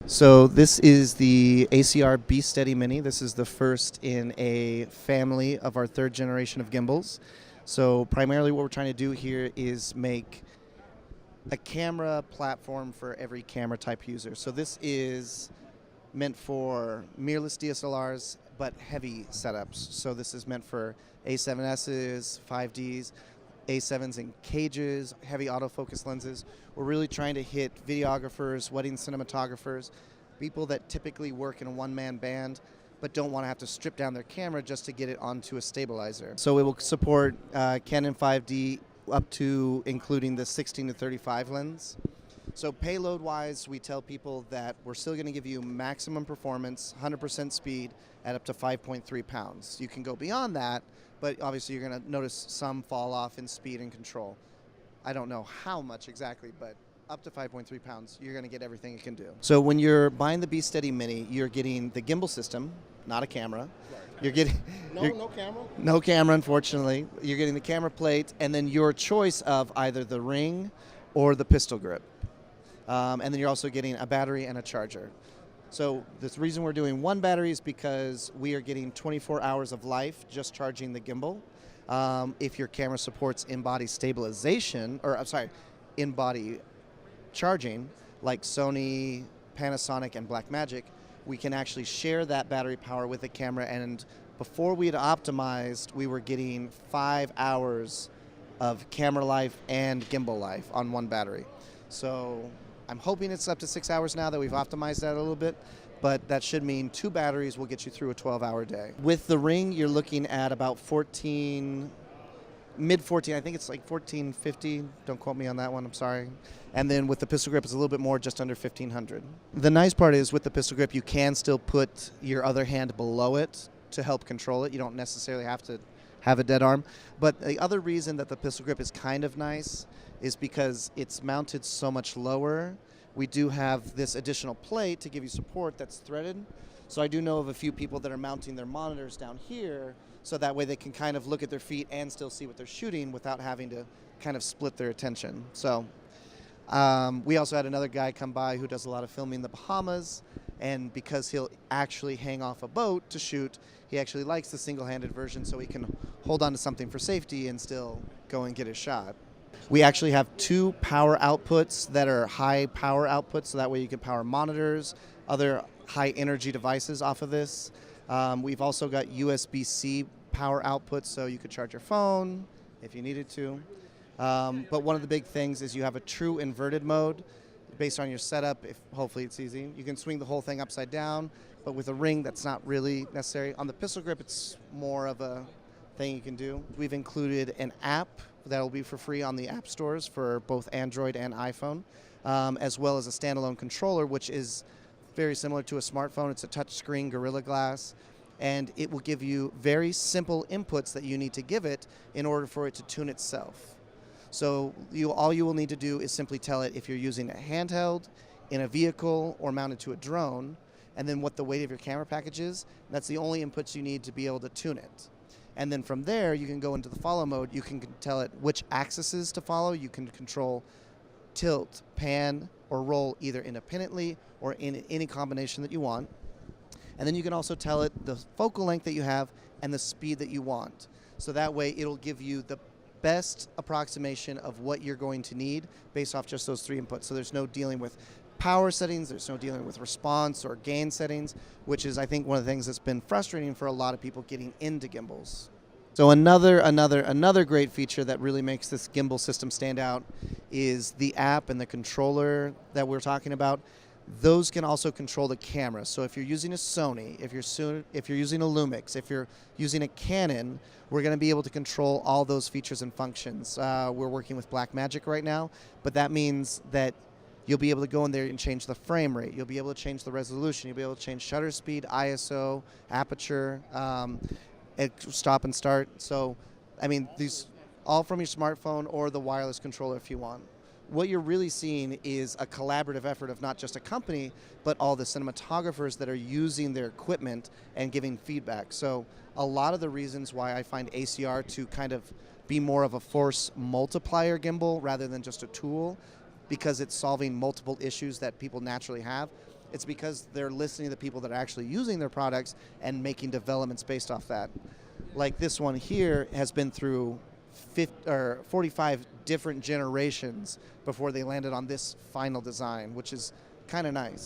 So this is the ACR BeSteady Mini. This is the first in a family of our third generation of gimbals. So primarily what we're trying to do here is make a camera platform for every camera type user. So this is meant for mirrorless DSLRs, but heavy setups. So this is meant for A7Ss, 5Ds, A7s in cages, heavy autofocus lenses. We're really trying to hit videographers, wedding cinematographers, people that typically work in a one-man band but don't want to have to strip down their camera just to get it onto a stabilizer. So it will support Canon 5D up to including the 16 to 35 lens. So payload-wise, we tell people that we're still going to give you maximum performance, 100% speed at up to 5.3 pounds. You can go beyond that, but obviously you're going to notice some fall off in speed and control. I don't know how much exactly, but up to 5.3 pounds, you're going to get everything it can do. So when you're buying the BeSteady Mini, you're getting the gimbal system, not a camera. Right. You're getting No camera? no camera, unfortunately. You're getting the camera plate, and then your choice of either the ring or the pistol grip. And then you're also getting a battery and a charger. So the reason we're doing one battery is because we are getting 24 hours of life just charging the gimbal. If your camera supports in-body stabilization, or I'm sorry, in-body charging, like Sony, Panasonic, and Blackmagic, we can actually share that battery power with the camera. And before we had optimized, we were getting 5 hours of camera life and gimbal life on one battery. So I'm hoping it's up to 6 hours now that we've optimized that a little bit, but that should mean 2 batteries will get you through a 12-hour day. With the ring, you're looking at about mid 14, I think it's like 1450, don't quote me on that one, I'm sorry. And then with the pistol grip, it's a little bit more, just under 1500. The nice part is with the pistol grip, you can still put your other hand below it to help control it. You don't necessarily have to have a dead arm. But the other reason that the pistol grip is kind of nice is because it's mounted so much lower. We do have this additional plate to give you support that's threaded. So I do know of a few people that are mounting their monitors down here so that way they can kind of look at their feet and still see what they're shooting without having to kind of split their attention. So we also had another guy come by who does a lot of filming in the Bahamas, and because he'll actually hang off a boat to shoot, he actually likes the single-handed version so he can hold on to something for safety and still go and get his shot. We actually have 2 power outputs that are high power outputs, so that way you can power monitors, other high energy devices off of this. We've also got USB-C power outputs, so you could charge your phone if you needed to. But one of the big things is you have a true inverted mode based on your setup. If hopefully it's easy. You can swing the whole thing upside down, but with a ring that's not really necessary. On the pistol grip, it's more of a thing you can do. We've included an app that will be for free on the app stores for both Android and iPhone, as well as a standalone controller, which is very similar to a smartphone. It's a touchscreen Gorilla Glass, and it will give you very simple inputs that you need to give it in order for it to tune itself. So all you will need to do is simply tell it if you're using a handheld, in a vehicle, or mounted to a drone, and then what the weight of your camera package is. That's the only inputs you need to be able to tune it. And then from there, you can go into the follow mode. You can tell it which axes to follow. You can control tilt, pan, or roll either independently or in any combination that you want. And then you can also tell it the focal length that you have and the speed that you want. So that way it'll give you the best approximation of what you're going to need based off just those 3 inputs. So there's no dealing with power settings, there's no dealing with response or gain settings, which is, I think, one of the things that's been frustrating for a lot of people getting into gimbals. So another great feature that really makes this gimbal system stand out is the app and the controller that we're talking about. Those can also control the camera. So if you're using a Sony, if you're using a Lumix, if you're using a Canon, we're going to be able to control all those features and functions. We're working with Blackmagic right now, but that means that you'll be able to go in there and change the frame rate. You'll be able to change the resolution. You'll be able to change shutter speed, ISO, aperture, stop and start. So, I mean, these all from your smartphone or the wireless controller if you want. What you're really seeing is a collaborative effort of not just a company, but all the cinematographers that are using their equipment and giving feedback. So a lot of the reasons why I find ACR to kind of be more of a force multiplier gimbal rather than just a tool, because it's solving multiple issues that people naturally have, It's because they're listening to the people that are actually using their products and making developments based off that. Like this one here has been through 45 different generations before they landed on this final design, which is kind of nice.